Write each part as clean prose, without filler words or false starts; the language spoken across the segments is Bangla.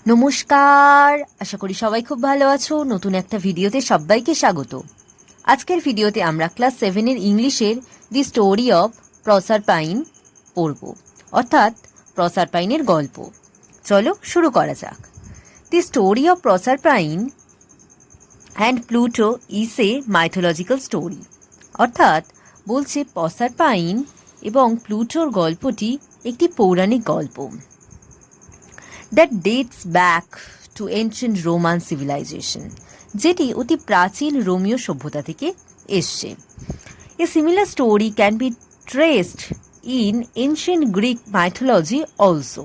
নমস্কার, আশা করি সবাই খুব ভালো আছো। নতুন একটা ভিডিওতে সবাইকে স্বাগত। আজকের ভিডিওতে আমরা ক্লাস 7-এর ইংলিশের দি স্টোরি অফ প্রসারপাইন পড়ব, অর্থাৎ প্রসারপাইনের গল্প। চলো শুরু করা যাক। The story of প্রসারপাইন and Pluto is a mythological story, অর্থাৎ বলছে প্রসারপাইন এবং প্লুটোর গল্পটি একটি পৌরাণিক গল্প that dates back to ancient Roman civilization, যেটি অতি প্রাচীন রোমীয় সভ্যতা থেকে এসছে। A similar story can be traced in ancient Greek mythology also.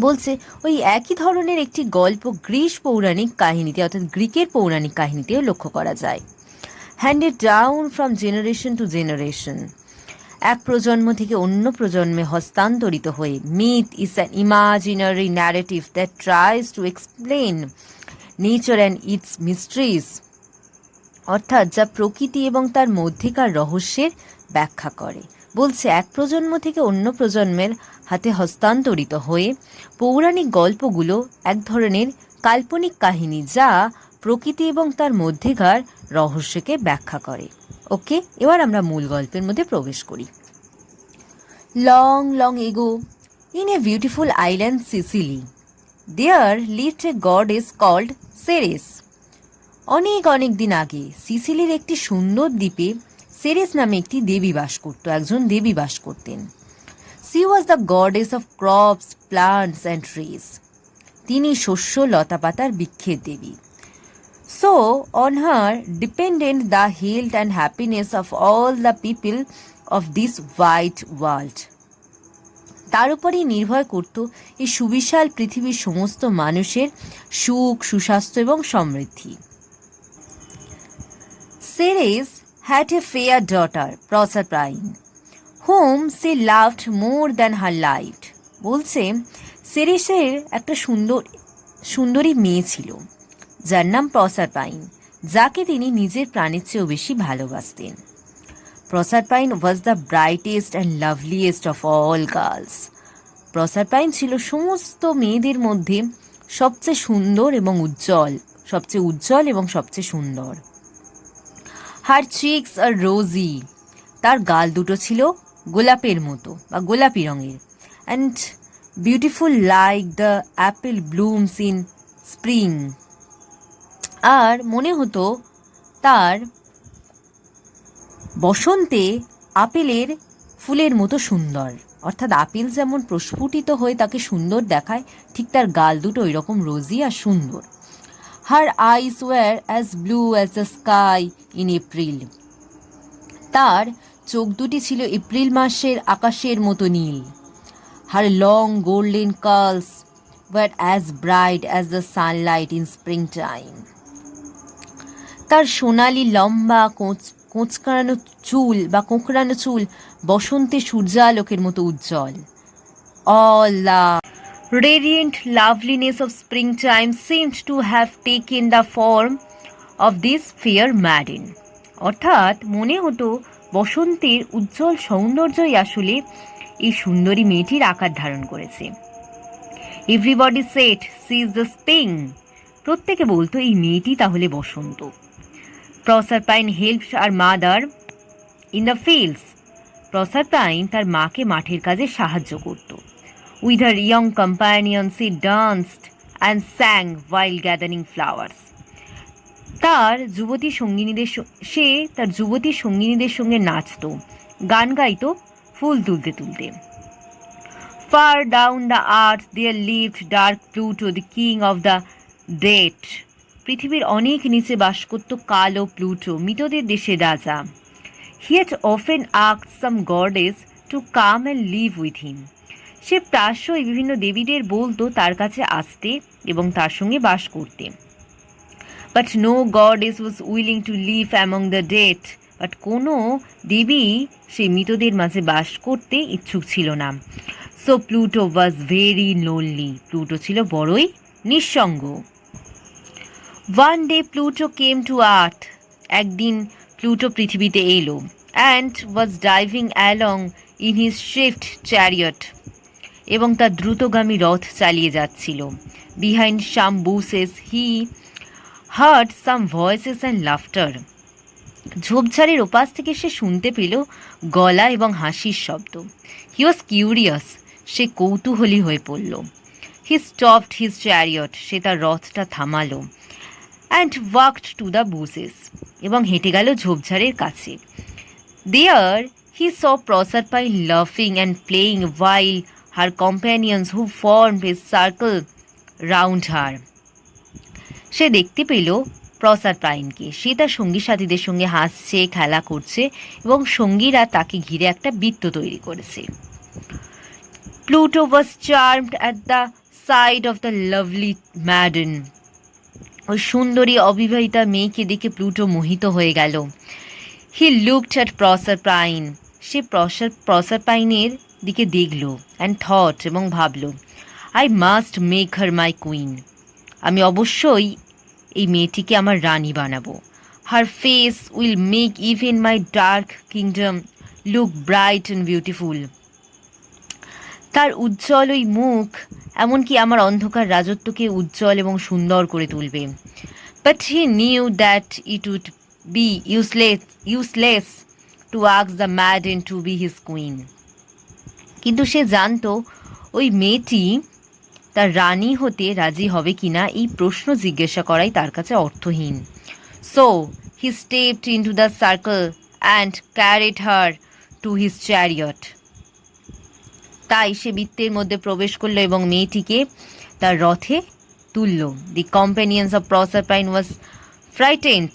বলছে ওই একই ধরনের একটি গল্প গ্রিস পৌরাণিক কাহিনীতে, অর্থাৎ গ্রিকের পৌরাণিক কাহিনীতেও লক্ষ্য করা যায়। Handed down from generation to generation, এক প্রজন্ম থেকে অন্য প্রজন্মে হস্তান্তরিত হয়ে। Myth is an imaginary narrative that tries to explain nature and its mysteries, অর্থাৎ যা প্রকৃতি এবং তার মধ্যেকার রহস্যের ব্যাখ্যা করে। বলছে এক প্রজন্ম থেকে অন্য প্রজন্মের হাতে হস্তান্তরিত হয়ে পৌরাণিক গল্পগুলো এক ধরনের কাল্পনিক কাহিনী যা প্রকৃতি এবং তার মধ্যেকার রহস্যকে ব্যাখ্যা করে। ওকে, এবার আমরা মূল গল্পের মধ্যে প্রবেশ করি। Long long ago, in a beautiful island Sicily, there lived a goddess called Ceres. অনেক অনেক দিন আগে সিসিলির একটি সুন্দর দ্বীপে সেরেস নামে একটি দেবী বাস করত, একজন দেবী বাস করতেন। C was the goddess of crops, plants and trees. তিনি শস্য, লতাপাতার বৃক্ষের দেবী। So, on her depended the health and happiness of all the people of this wide world. তার উপরই নির্ভর করত এই সুবিশাল পৃথিবীর সমস্ত মানুষের সুখ, সুস্বাস্থ্য এবং সমৃদ্ধি। Ceres had a fair daughter, Proserpine, whom she loved more than her life. বলছে সেরেসের একটা সুন্দরী মেয়ে ছিল যার নাম প্রসারপাইন, যাকে তিনি নিজের প্রাণের চেয়েও বেশি ভালোবাসতেন। Proserpine was the brightest and loveliest of all girls. Proserpine ছিল সমস্ত মেয়েদের মধ্যে সবচেয়ে সুন্দর এবং উজ্জ্বল এবং সবচেয়ে সুন্দর। হার চিকস আর রোজি, তার গাল দুটো ছিল গোলাপের মতো বা গোলাপি রঙের। And beautiful like the apple blooms in spring, আর মনে হতো তার বসন্তে আপেলের ফুলের মতো সুন্দর, অর্থাৎ আপেল যেমন প্রস্ফুটিত হয়ে তাকে সুন্দর দেখায়, ঠিক তার গাল দুটো ওই রকম রোজি আর সুন্দর। Her eyes were as blue as the sky in April, তার চোখ দুটি ছিল এপ্রিল মাসের আকাশের মতো নীল। Her long golden curls were as bright as the sunlight in spring time, তার সোনালি লম্বা কোঁচকানো চুল বসন্তে সূর্যালোকের মতো উজ্জ্বল। All the radiant loveliness of spring time seemed to have taken the form of this fair maiden, অর্থাৎ মনে হতো বসন্তের উজ্জ্বল সৌন্দর্যই আসলে এই সুন্দরী মেয়েটির আকার ধারণ করেছে। Everybody said she is the spring, প্রত্যেকে বলতো এই মেয়েটি তাহলে বসন্ত। Proserpine helped her mother in the fields, Proserpine তার মাকে মাঠের কাজে সাহায্য করত। With her young companion she danced and sang while gathering flowers, তার যুবতী সঙ্গিনীদের সঙ্গে নাচত, গান গাইত ফুল তুলতে তুলতে। Far down the earth there lived dark Pluto, the king of the dead. পৃথিবীর অনেক নিচে বাস করত কালো প্লুটো, মৃতদের দেশে রাজা। He had often asked some goddess to come and live with him, সে প্রায়শই বিভিন্ন দেবীদের বলতো তার কাছে আসতে এবং তার সঙ্গে বাস করতে। But no goddess was willing to live among the dead, but কোনো দেবী সে মৃতদের মাঝে বাস করতে ইচ্ছুক ছিল না। So Pluto was very lonely, Pluto ছিল বড়ই নিঃসঙ্গ। One day Pluto came to Earth, একদিন প্লুটো পৃথিবীতে এলো, and was driving along in his swift chariot, এবং তার দ্রুতগামী রথ চালিয়ে যাচ্ছিল। Behind some bushes he heard some voices and laughter. ঝোপঝাড়ের ওপাশ থেকে সে শুনতে পেল গলা এবং হাসির শব্দ। হি ওয়াজ কিউরিয়াস, সে কৌতূহলী হয়ে পড়ল। হি স্টপড হিজ চ্যারিয়ট, সে তার রথটা থামালো। অ্যান্ড ওয়াকড টু দ্য বুসেস, এবং হেঁটে গেল ঝোপঝাড়ের কাছে। দেয়ার হি স প্রসারপাইন লাফিং and playing while her companions who formed a circle round her. সে দেখতে পেল প্রসারপাইনকে, সে তার সঙ্গী সাথীদের সঙ্গে হাসছে, খেলা করছে এবং সঙ্গীরা তাকে ঘিরে একটা বৃত্ত তৈরি করেছে। Pluto was charmed at the side of the lovely maiden. ওই সুন্দরী অবিবাহিতা মেয়েকে দেখে প্লুটো মোহিত হয়ে গেল। হি লুকড অ্যাট প্রসারপাইন, সে প্রসারপাইনের দিকে দেখল। অ্যান্ড থট, এবং ভাবল, I must make her my queen, আমি অবশ্যই এই মেয়েটিকে আমার রানী বানাবো। হার face will make even my dark kingdom look bright and beautiful. তার উজ্জ্বল ওই মুখ এমনকি আমার অন্ধকার রাজত্বকে উজ্জ্বল এবং সুন্দর করে তুলবে। But he knew that it would be useless to ask the maiden to be his queen. কিন্তু সে জানতো ওই মেয়েটি তার রানী হতে রাজি হবে কিনা এই প্রশ্ন জিজ্ঞাসা করাই তার কাছে অর্থহীন। So he stepped into the circle and carried her to his chariot. তাই সে বৃত্তের মধ্যে প্রবেশ করলো এবং মেয়েটিকে তার রথে তুলল। The companions of Proserpine was frightened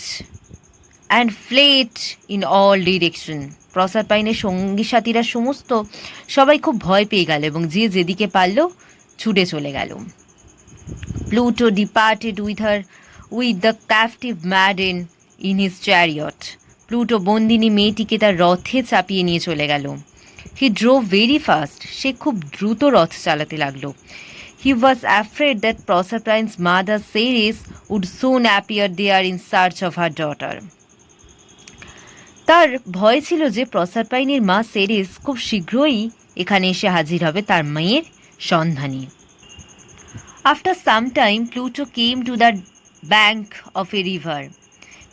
and fled in all direction. প্রসারপাইনের সঙ্গী সাথীরা সবাই খুব ভয় পেয়ে গেল এবং যে যেদিকে পারল ছুটে চলে গেল। Pluto departed with the captive maiden in his chariot. Pluto বন্দিনী মেয়েটিকে তার রথে চাপিয়ে নিয়ে চলে গেল। হি ড্রোভ ভেরি ফাস্ট, সে খুব দ্রুত রথ চালাতে লাগলো। He was afraid that Proserpine's mother Ceres would soon appear there in search of her daughter. তার ভয় ছিল যে প্রসারপাইনের মা সেরিস খুব শীঘ্রই এখানে এসে হাজির হবে তার মেয়ের সন্ধানে। After some time Pluto came to the bank of a river.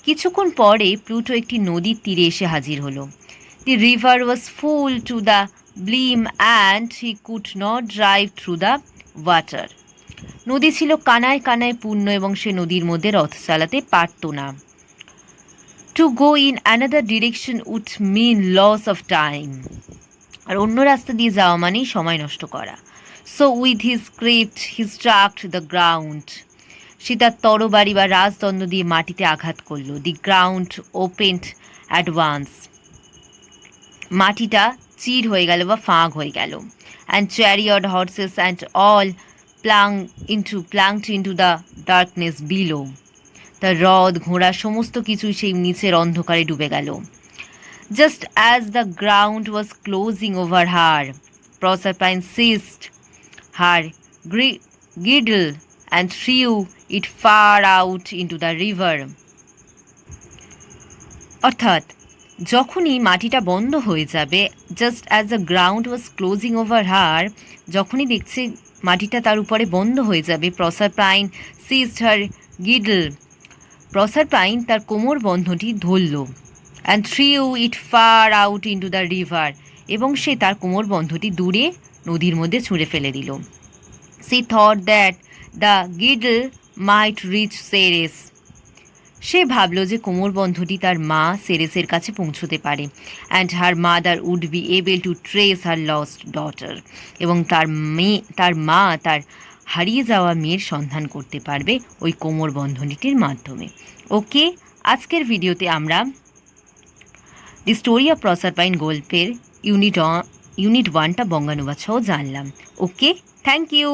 কিছুক্ষণ পরে প্লুটো একটি নদীর তীরে এসে হাজির হলো। The river was full to the brim and he could not drive through the water. নদী ছিল কানায় কানায় পূর্ণ এবং সে নদীর মধ্যে রথ চালাতে পারত না। To go in another direction would mean loss of time. আর অন্য রাস্তা দিয়ে যাওয়া মানেই সময় নষ্ট করা। So with his craft he strucked the ground. সে তার তরবারি বা রাজদণ্ড দিয়ে মাটিতে আঘাত করল। The ground opened at once. মাটিটা চির হয়ে গেল বা ফাঁক হয়ে গেল। And chariot horses and all plunged into the darkness below. তার রথ ঘোড়া সমস্ত কিছুই সেই নিচের অন্ধকারে ডুবে গেল। Just as the ground was closing over her, Proserpine seized her girdle and threw it far out into the river. অর্থাৎ যখনই মাটিটা বন্ধ হয়ে যাবে, just as the ground was closing over her, যখনই দেখছে মাটিটা তার উপরে বন্ধ হয়ে যাবে, প্রসারপাইন সিজড হার গিডল, প্রসারপাইন তার কোমর বন্ধটি ধরল। And threw it far out into the river, এবং সে তার কোমর বন্ধটি দূরে নদীর মধ্যে ছুঁড়ে ফেলে দিল। She thought that the girdle might reach Ceres. সে ভাবল যে কোমরবন্ধটি তার মা সেরেসের কাছে পৌঁছতে পারে। And her mother would be able to trace her lost daughter, এবং তার মা তার হারিয়ে যাওয়া মেয়ের সন্ধান করতে পারবে ওই কোমরবন্ধনীটির মাধ্যমে। ওকে, আজকের ভিডিওতে আমরা দি স্টোরি অফ প্রসারপাইন গল্পের ইউনিট 1টা বঙ্গানুবাদ সহ জানলাম। ওকে, থ্যাংক ইউ।